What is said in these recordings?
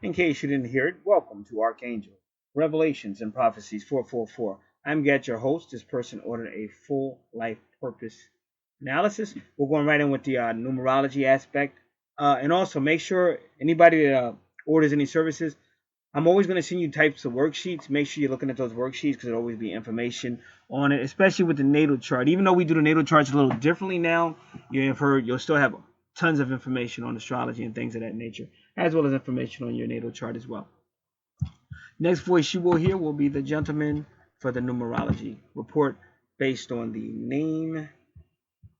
In case you didn't hear it, welcome to Archangel, Revelations and Prophecies 444. I'm Gat, your host. This person ordered a full life purpose analysis. We're going right in with the numerology aspect. And also make sure anybody that orders any services, I'm always going to send you types of worksheets. Make sure you're looking at those worksheets because there'll always be information on it, especially with the natal chart. Even though we do the natal charts a little differently now, you'll still have tons of information on astrology and things of that nature, as well as information on your natal chart as well. Next voice you will hear will be the gentleman for the numerology report based on the name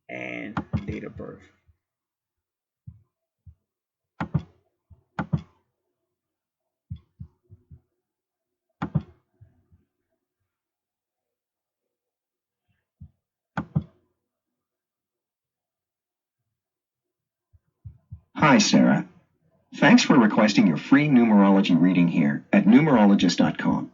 and date of birth. Hi, Sarah. Thanks for requesting your free numerology reading here at numerologist.com.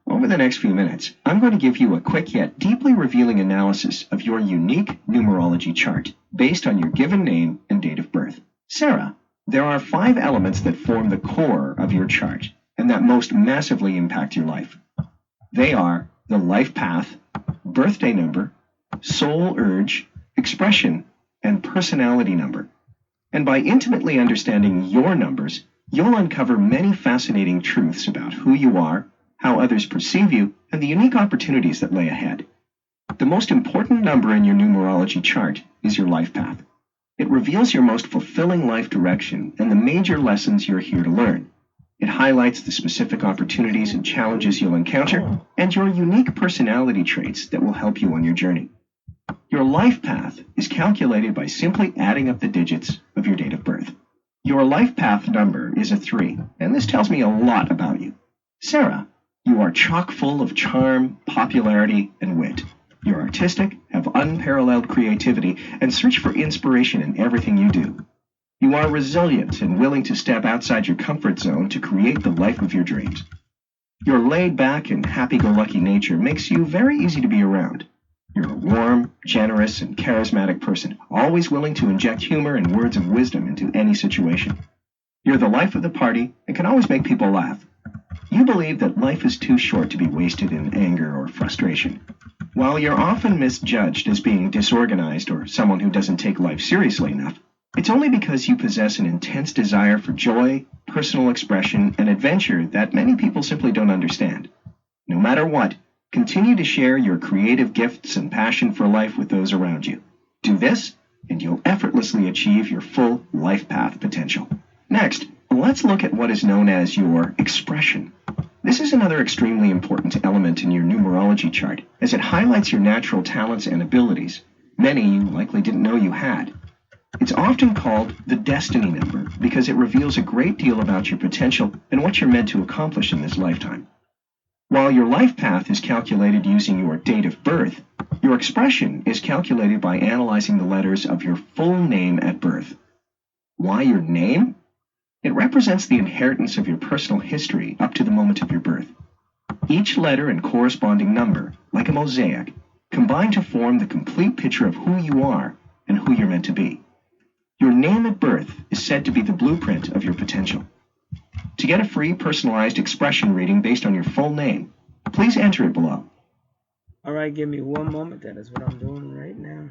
Over the next few minutes, I'm going to give you a quick yet deeply revealing analysis of your unique numerology chart based on your given name and date of birth. Sarah, there are 5 elements that form the core of your chart and that most massively impact your life. They are the life path, birthday number, soul urge, expression, and personality number. And by intimately understanding your numbers, you'll uncover many fascinating truths about who you are, how others perceive you, and the unique opportunities that lay ahead. The most important number in your numerology chart is your life path. It reveals your most fulfilling life direction and the major lessons you're here to learn. It highlights the specific opportunities and challenges you'll encounter and your unique personality traits that will help you on your journey. Your life path is calculated by simply adding up the digits of your date of birth. Your life path number is a 3, and this tells me a lot about you. Sarah, you are chock full of charm, popularity, and wit. You're artistic, have unparalleled creativity, and search for inspiration in everything you do. You are resilient and willing to step outside your comfort zone to create the life of your dreams. Your laid-back and happy-go-lucky nature makes you very easy to be around. You're a warm, generous, and charismatic person, always willing to inject humor and words of wisdom into any situation. You're the life of the party and can always make people laugh. You believe that life is too short to be wasted in anger or frustration. While you're often misjudged as being disorganized or someone who doesn't take life seriously enough, it's only because you possess an intense desire for joy, personal expression, and adventure that many people simply don't understand. No matter what, continue to share your creative gifts and passion for life with those around you. Do this, and you'll effortlessly achieve your full life path potential. Next, let's look at what is known as your expression. This is another extremely important element in your numerology chart, as it highlights your natural talents and abilities, many you likely didn't know you had. It's often called the destiny number because it reveals a great deal about your potential and what you're meant to accomplish in this lifetime. While your life path is calculated using your date of birth, your expression is calculated by analyzing the letters of your full name at birth. Why your name? It represents the inheritance of your personal history up to the moment of your birth. Each letter and corresponding number, like a mosaic, combine to form the complete picture of who you are and who you're meant to be. Your name at birth is said to be the blueprint of your potential. To get a free personalized expression reading based on your full name, please enter it below. All right, give me one moment. That is what I'm doing right now.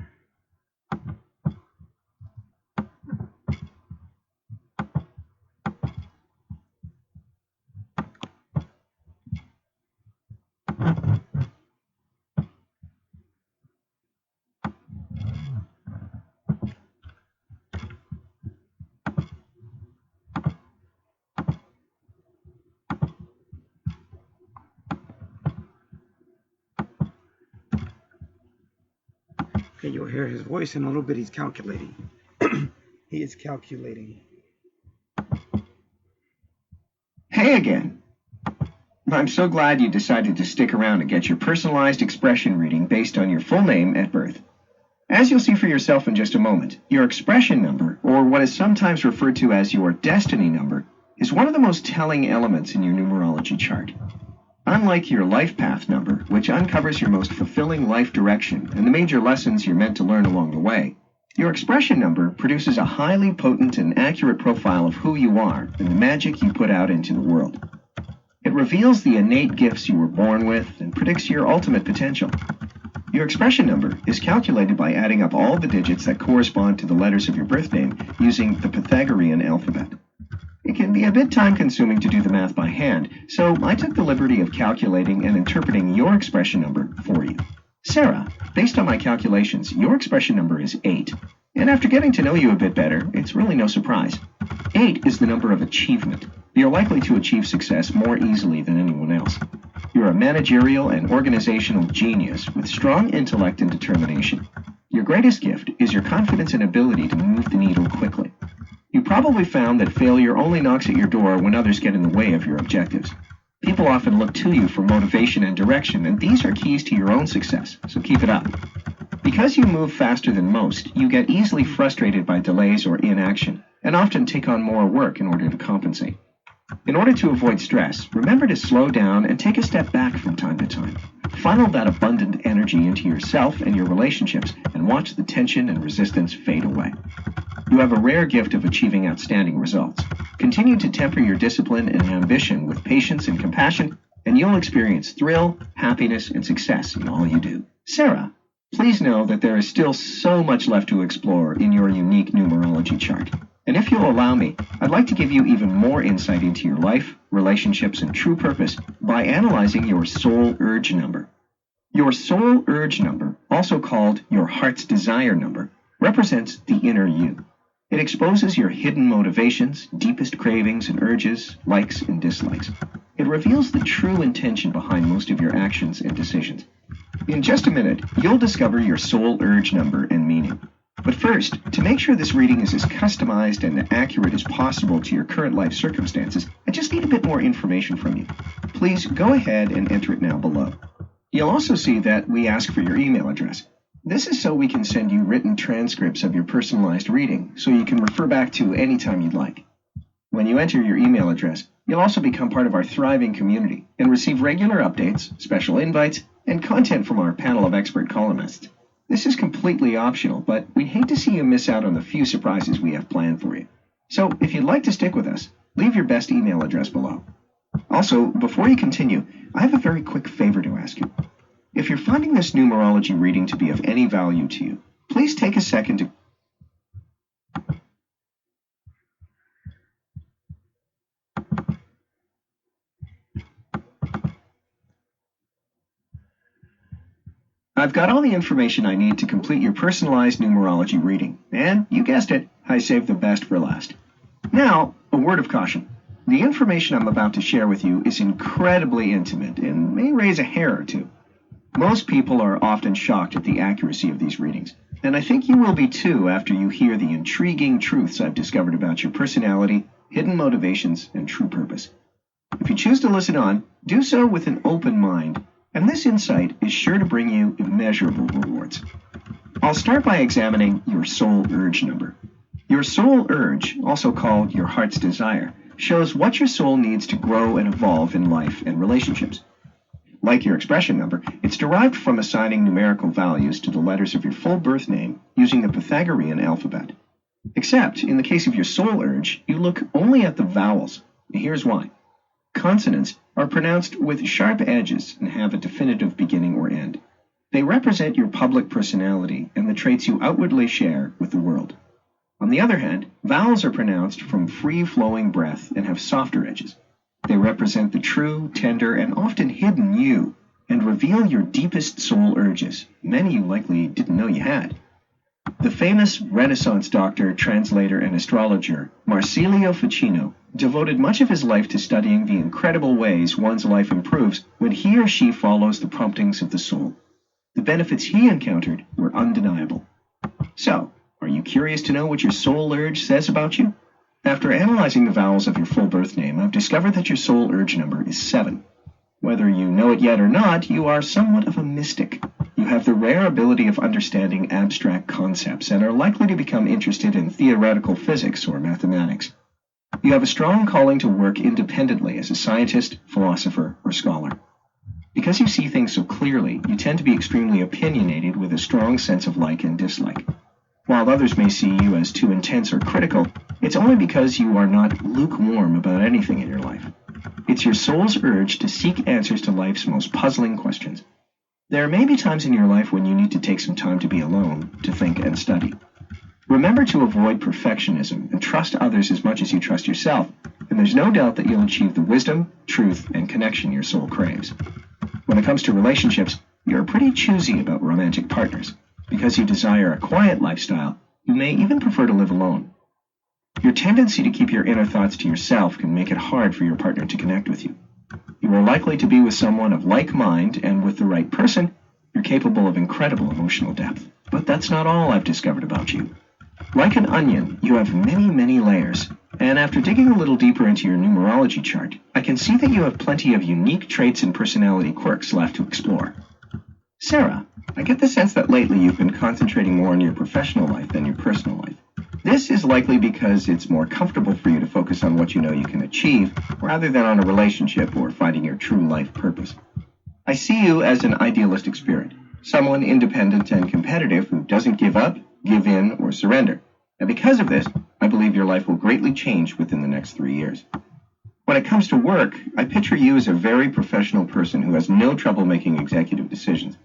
Okay, you'll hear his voice in a little bit. He's calculating. He is calculating. Hey again. I'm so glad you decided to stick around and get your personalized expression reading based on your full name at birth. As you'll see for yourself in just a moment, your expression number, or what is sometimes referred to as your destiny number, is one of the most telling elements in your numerology chart. Unlike your life path number, which uncovers your most fulfilling life direction and the major lessons you're meant to learn along the way, Your expression number produces a highly potent and accurate profile of who you are and the magic you put out into the world. It reveals the innate gifts you were born with and predicts your ultimate potential. Your expression number is calculated by adding up all the digits that correspond to the letters of your birth name using the Pythagorean alphabet. It can be a bit time-consuming to do the math by hand, so I took the liberty of calculating and interpreting your expression number for you. Sarah, based on my calculations, your expression number is 8. And after getting to know you a bit better, it's really no surprise. 8 is the number of achievement. You're likely to achieve success more easily than anyone else. You're a managerial and organizational genius with strong intellect and determination. Your greatest gift is your confidence and ability to move the needle quickly. You probably found that failure only knocks at your door when others get in the way of your objectives. People often look to you for motivation and direction, and these are keys to your own success, so keep it up. Because you move faster than most, you get easily frustrated by delays or inaction, and often take on more work in order to compensate. In order to avoid stress, remember to slow down and take a step back from time to time. Funnel that abundant energy into yourself and your relationships, and watch the tension and resistance fade away. You have a rare gift of achieving outstanding results. Continue to temper your discipline and ambition with patience and compassion, and you'll experience thrill, happiness, and success in all you do. Sarah, please know that there is still so much left to explore in your unique numerology chart. And if you'll allow me, I'd like to give you even more insight into your life, relationships, and true purpose by analyzing your soul urge number. Your soul urge number, also called your heart's desire number, represents the inner you. It exposes your hidden motivations, deepest cravings and urges, likes and dislikes. It reveals the true intention behind most of your actions and decisions. In just a minute, you'll discover your soul urge number and meaning. But first, to make sure this reading is as customized and accurate as possible to your current life circumstances, I just need a bit more information from you. Please go ahead and enter it now below. You'll also see that we ask for your email address. This is so we can send you written transcripts of your personalized reading, so you can refer back to any time you'd like. When you enter your email address, you'll also become part of our thriving community and receive regular updates, special invites, and content from our panel of expert columnists. This is completely optional, but we'd hate to see you miss out on the few surprises we have planned for you. So if you'd like to stick with us, leave your best email address below. Also, before you continue, I have a very quick favor to ask you. If you're finding this numerology reading to be of any value to you, please take a second to I've got all the information I need to complete your personalized numerology reading, and you guessed it, I saved the best for last. Now, a word of caution. The information I'm about to share with you is incredibly intimate and may raise a hair or two. Most people are often shocked at the accuracy of these readings, and I think you will be too after you hear the intriguing truths I've discovered about your personality, hidden motivations, and true purpose. If you choose to listen on, do so with an open mind, and this insight is sure to bring you immeasurable rewards. I'll start by examining your soul urge number. Your soul urge, also called your heart's desire, shows what your soul needs to grow and evolve in life and relationships. Like your expression number, it's derived from assigning numerical values to the letters of your full birth name using the Pythagorean alphabet. Except, in the case of your soul urge, you look only at the vowels. Here's why. Consonants are pronounced with sharp edges and have a definitive beginning or end. They represent your public personality and the traits you outwardly share with the world. On the other hand, vowels are pronounced from free-flowing breath and have softer edges. They represent the true, tender, and often hidden you, and reveal your deepest soul urges, many you likely didn't know you had. The famous Renaissance doctor, translator, and astrologer Marsilio Ficino devoted much of his life to studying the incredible ways one's life improves when he or she follows the promptings of the soul. The benefits he encountered were undeniable. So, are you curious to know what your soul urge says about you? After analyzing the vowels of your full birth name, I've discovered that your soul urge number is 7. Whether you know it yet or not, you are somewhat of a mystic. You have the rare ability of understanding abstract concepts and are likely to become interested in theoretical physics or mathematics. You have a strong calling to work independently as a scientist, philosopher, or scholar. Because you see things so clearly, you tend to be extremely opinionated with a strong sense of like and dislike. While others may see you as too intense or critical, it's only because you are not lukewarm about anything in your life. It's your soul's urge to seek answers to life's most puzzling questions. There may be times in your life when you need to take some time to be alone, to think and study. Remember to avoid perfectionism and trust others as much as you trust yourself, and there's no doubt that you'll achieve the wisdom, truth, and connection your soul craves. When it comes to relationships, you're pretty choosy about romantic partners. Because you desire a quiet lifestyle, you may even prefer to live alone. Your tendency to keep your inner thoughts to yourself can make it hard for your partner to connect with you. You are likely to be with someone of like mind, and with the right person, you're capable of incredible emotional depth. But that's not all I've discovered about you. Like an onion, you have many, many layers, and after digging a little deeper into your numerology chart, I can see that you have plenty of unique traits and personality quirks left to explore. Sarah, I get the sense that lately you've been concentrating more on your professional life than your personal life. This is likely because it's more comfortable for you to focus on what you know you can achieve, rather than on a relationship or finding your true life purpose. I see you as an idealistic spirit, someone independent and competitive who doesn't give up, give in, or surrender. And because of this, I believe your life will greatly change within the next 3 years. When it comes to work, I picture you as a very professional person who has no trouble making executive decisions.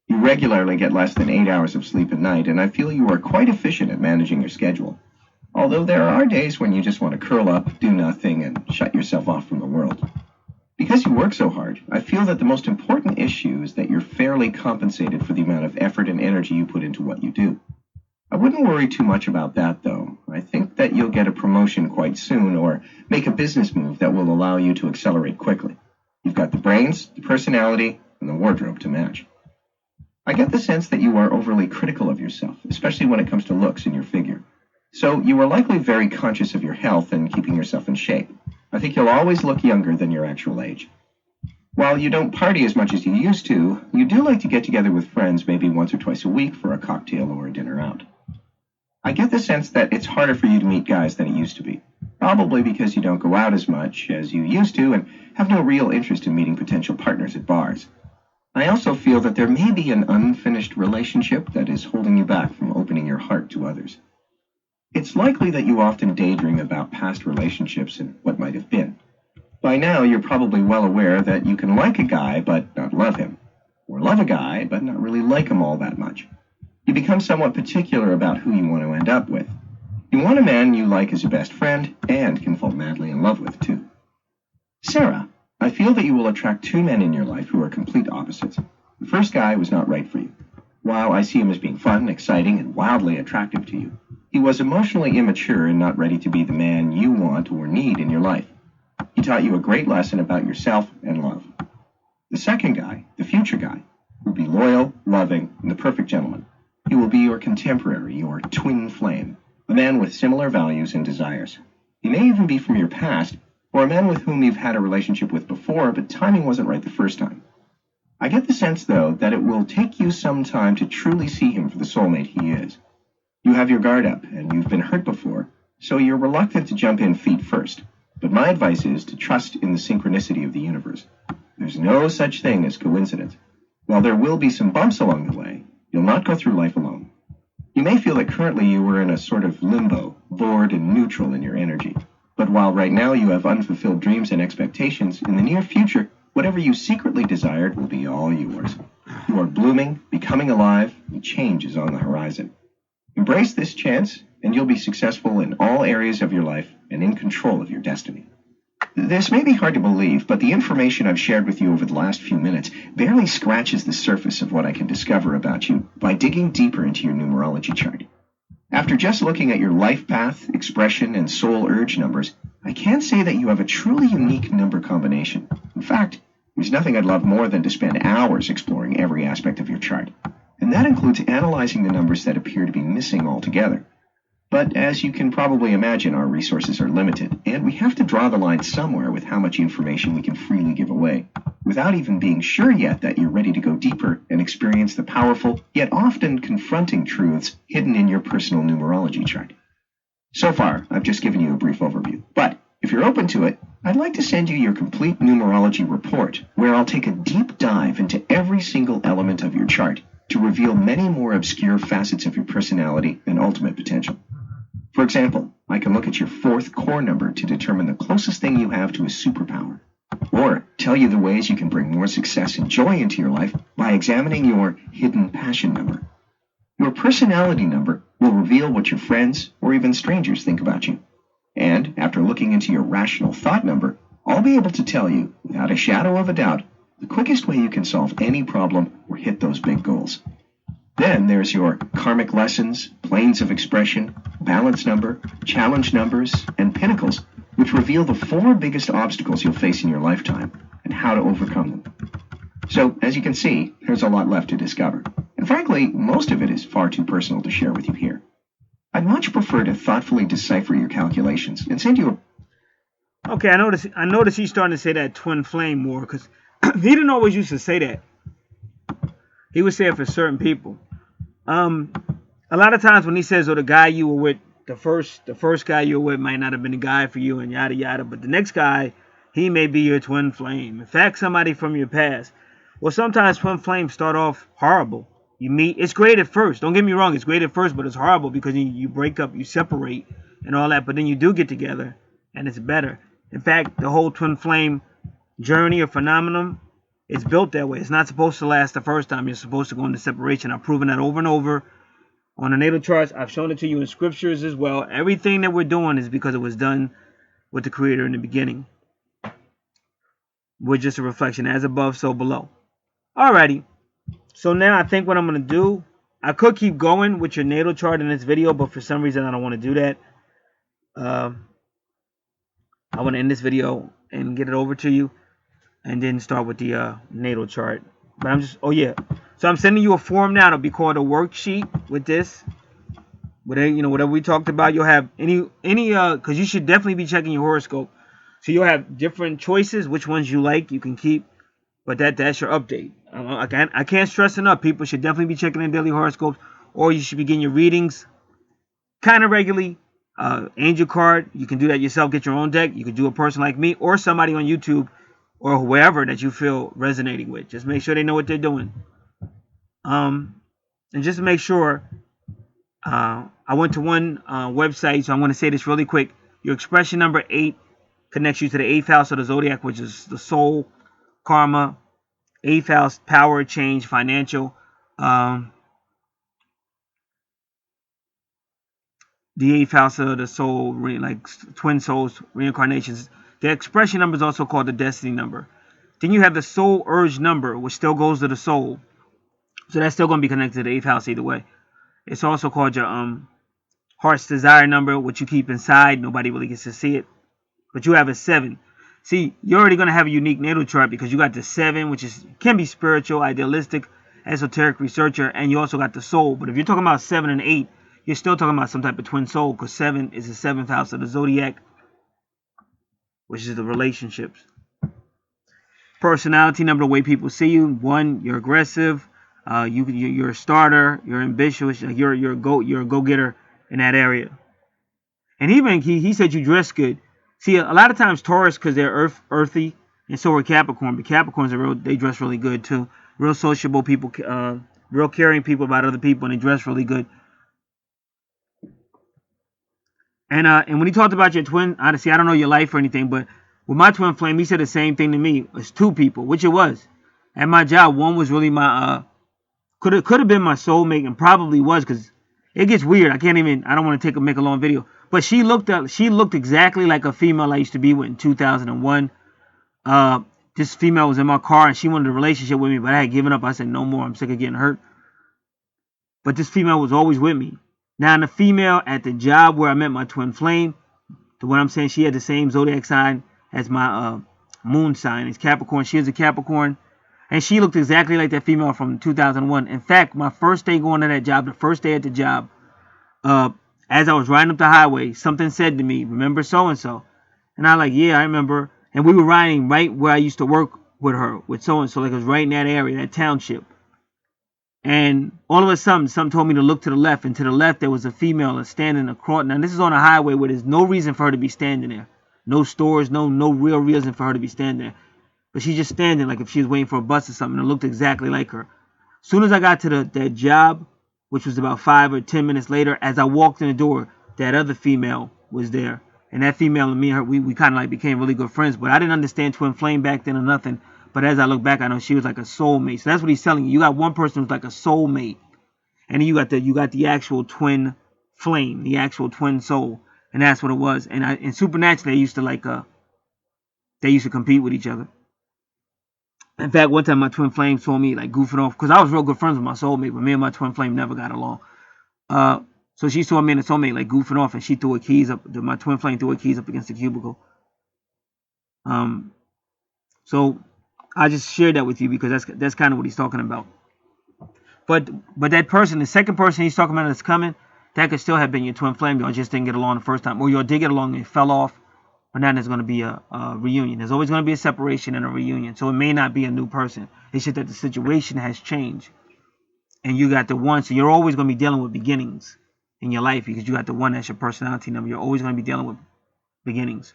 You regularly get less than 8 hours of sleep a night, and I feel you are quite efficient at managing your schedule. Although there are days when you just want to curl up, do nothing, and shut yourself off from the world. Because you work so hard, I feel that the most important issue is that you're fairly compensated for the amount of effort and energy you put into what you do. I wouldn't worry too much about that, though. I think that you'll get a promotion quite soon, or make a business move that will allow you to accelerate quickly. You've got the brains, the personality, and the wardrobe to match. I get the sense that you are overly critical of yourself, especially when it comes to looks and your figure. So you are likely very conscious of your health and keeping yourself in shape. I think you'll always look younger than your actual age. While you don't party as much as you used to, you do like to get together with friends maybe once or twice a week for a cocktail or a dinner out. I get the sense that it's harder for you to meet guys than it used to be, probably because you don't go out as much as you used to and have no real interest in meeting potential partners at bars. I also feel that there may be an unfinished relationship that is holding you back from opening your heart to others. It's likely that you often daydream about past relationships and what might have been. By now, you're probably well aware that you can like a guy but not love him, or love a guy but not really like him all that much. You become somewhat particular about who you want to end up with. You want a man you like as your best friend and can fall madly in love with, too. Sarah, I feel that you will attract 2 men in your life who are complete opposites. The first guy was not right for you. While I see him as being fun, exciting, and wildly attractive to you, he was emotionally immature and not ready to be the man you want or need in your life. He taught you a great lesson about yourself and love. The second guy, the future guy, will be loyal, loving, and the perfect gentleman. He will be your contemporary, your twin flame, a man with similar values and desires. He may even be from your past, or a man with whom you've had a relationship with before, but timing wasn't right the first time. I get the sense, though, that it will take you some time to truly see him for the soulmate he is. You have your guard up, and you've been hurt before, so you're reluctant to jump in feet first. But my advice is to trust in the synchronicity of the universe. There's no such thing as coincidence. While there will be some bumps along the way, you'll not go through life alone. You may feel that currently you are in a sort of limbo, bored and neutral in your energy. But while right now you have unfulfilled dreams and expectations, in the near future, whatever you secretly desired will be all yours. You are blooming, becoming alive, and change is on the horizon. Embrace this chance, and you'll be successful in all areas of your life and in control of your destiny. This may be hard to believe, but the information I've shared with you over the last few minutes barely scratches the surface of what I can discover about you by digging deeper into your numerology chart. After just looking at your life path, expression, and soul urge numbers, I can say that you have a truly unique number combination. In fact, there's nothing I'd love more than to spend hours exploring every aspect of your chart. And that includes analyzing the numbers that appear to be missing altogether. But as you can probably imagine, our resources are limited, and we have to draw the line somewhere with how much information we can freely give away, without even being sure yet that you're ready to go deeper and experience the powerful, yet often confronting truths hidden in your personal numerology chart. So far, I've just given you a brief overview, but if you're open to it, I'd like to send you your complete numerology report, where I'll take a deep dive into every single element of your chart to reveal many more obscure facets of your personality and ultimate potential. For example, I can look at your 4th core number to determine the closest thing you have to a superpower, or tell you the ways you can bring more success and joy into your life by examining your hidden passion number. Your personality number will reveal what your friends or even strangers think about you. And after looking into your rational thought number, I'll be able to tell you, without a shadow of a doubt, the quickest way you can solve any problem or hit those big goals. Then there's your karmic lessons, planes of expression, balance number, challenge numbers, and pinnacles, which reveal the 4 biggest obstacles you'll face in your lifetime and how to overcome them. So, as you can see, there's a lot left to discover. And frankly, most of it is far too personal to share with you here. I'd much prefer to thoughtfully decipher your calculations and send you a... Okay, I noticed he's starting to say that twin flame more, because he didn't always used to say that. He would say it for certain people. A lot of times when he says, "Oh, the guy you were with, the first guy you were with might not have been the guy for you," and yada yada, but the next guy, he may be your twin flame. In fact, somebody from your past. Well, sometimes twin flames start off horrible. You meet, it's great at first. Don't get me wrong, it's great at first, but it's horrible because you break up, you separate, and all that. But then you do get together, and it's better. In fact, the whole twin flame journey or phenomenon is built that way. It's not supposed to last the first time. You're supposed to go into separation. I've proven that over and over on the natal charts. I've shown it to you in scriptures as well. Everything that we're doing is because it was done with the Creator in the beginning. We're just a reflection, as above, so below. Alrighty. So now I think what I'm going to do, I could keep going with your natal chart in this video, but for some reason I don't want to do that. I want to end this video and get it over to you, and then start with the natal chart. But I'm just, oh yeah. So I'm sending you a form now. It'll be called a worksheet with this. Whatever we talked about, you'll have any because you should definitely be checking your horoscope. So you'll have different choices, which ones you like, you can keep. But that's your update. I can't stress enough. People should definitely be checking their daily horoscopes, or you should be getting your readings kind of regularly. Angel card, you can do that yourself. Get your own deck. You could do a person like me or somebody on YouTube or wherever that you feel resonating with. Just make sure they know what they're doing. And just to make sure, I went to one website, so I'm going to say this really quick. Your expression number 8 connects you to the 8th house of the zodiac, which is the soul, karma, 8th house, power, change, financial. The 8th house of the soul, like twin souls, reincarnations. The expression number is also called the destiny number. Then you have the soul urge number, which still goes to the soul. So that's still going to be connected to the 8th house either way. It's also called your heart's desire number, which you keep inside. Nobody really gets to see it. But you have a 7. See, you're already going to have a unique natal chart because you got the 7, which can be spiritual, idealistic, esoteric researcher, and you also got the soul. But if you're talking about 7 and 8, you're still talking about some type of twin soul, because 7 is the 7th house of the zodiac, which is the relationships. Personality number, the way people see you. 1, you're aggressive. You're a starter. You're ambitious. You're a go-getter in that area. And he said you dress good. See, a lot of times Taurus, because they're earthy, and so are Capricorn. But Capricorns they dress really good too. Real sociable people, real caring people about other people, and they dress really good. And when he talked about your twin, honestly, I don't know your life or anything, but with my twin flame, he said the same thing to me. It's 2 people, which it was. At my job, one was really my could have been my soulmate, and probably was, because it gets weird. I don't want to make a long video. But she looked exactly like a female I used to be with in 2001. This female was in my car, and she wanted a relationship with me, but I had given up. I said, no more. I'm sick of getting hurt. But this female was always with me. Now, the female at the job where I met my twin flame, the one I'm saying, she had the same zodiac sign as my moon sign. It's Capricorn. She is a Capricorn. And she looked exactly like that female from 2001. In fact, my first day going to that job, the first day at the job, as I was riding up the highway, something said to me, remember so-and-so? And I like, yeah, I remember. And we were riding right where I used to work with her, with so-and-so. Like it was right in that area, that township. And all of a sudden, something told me to look to the left. And to the left, there was a female standing across. Now, this is on a highway where there's no reason for her to be standing there. No stores, no real reason for her to be standing there. But she's just standing like if she was waiting for a bus or something. It looked exactly like her. soon as I got to that job, which was about 5 or 10 minutes later, as I walked in the door, that other female was there. And that female and me and her, we kind of like became really good friends. But I didn't understand twin flame back then or nothing. But as I look back, I know she was like a soulmate. So that's what he's telling you. You got one person who's like a soulmate, and then you got the actual twin flame, the actual twin soul, and that's what it was. And supernaturally, they used to compete with each other. In fact, one time my twin flame saw me like goofing off, because I was real good friends with my soulmate, but me and my twin flame never got along. So she saw me and the soulmate like goofing off, and she threw her keys up. My twin flame threw her keys up against the cubicle. So I just shared that with you because that's kind of what he's talking about. But that person, the second person he's talking about that's coming, that could still have been your twin flame. Y'all just didn't get along the first time, or y'all did get along and it fell off. But now there's going to be a reunion. There's always going to be a separation and a reunion. So it may not be a new person. It's just that the situation has changed. And you got the one. So you're always going to be dealing with beginnings in your life because you got the one that's your personality number. You're always going to be dealing with beginnings.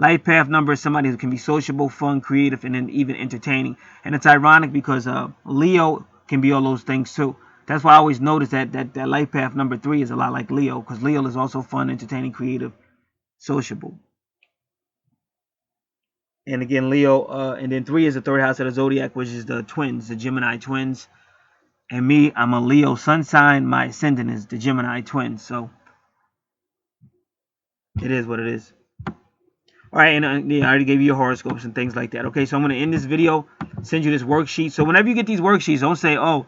Life path number is somebody who can be sociable, fun, creative, and then even entertaining. And it's ironic because Leo can be all those things too. That's why I always notice that life path number 3 is a lot like Leo, because Leo is also fun, entertaining, creative, sociable. And again, Leo, and then 3 is the third house of the zodiac, which is the twins, the Gemini twins. And me, I'm a Leo sun sign. My ascendant is the Gemini twins. So it is what it is. All right, and yeah, I already gave you your horoscopes and things like that. Okay, so I'm going to end this video, send you this worksheet. So whenever you get these worksheets, don't say, oh,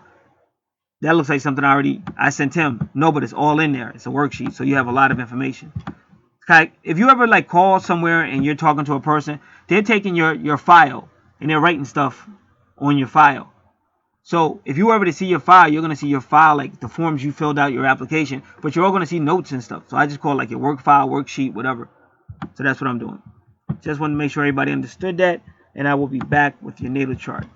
that looks like something I sent him. No, but it's all in there. It's a worksheet, so you have a lot of information. If you ever like call somewhere and you're talking to a person, they're taking your file and they're writing stuff on your file. So if you ever to see your file, you're going to see your file, like the forms you filled out, your application, but you're all going to see notes and stuff. So I just call it like your work file, worksheet, whatever. So that's what I'm doing. Just want to make sure everybody understood that, and I will be back with your natal chart.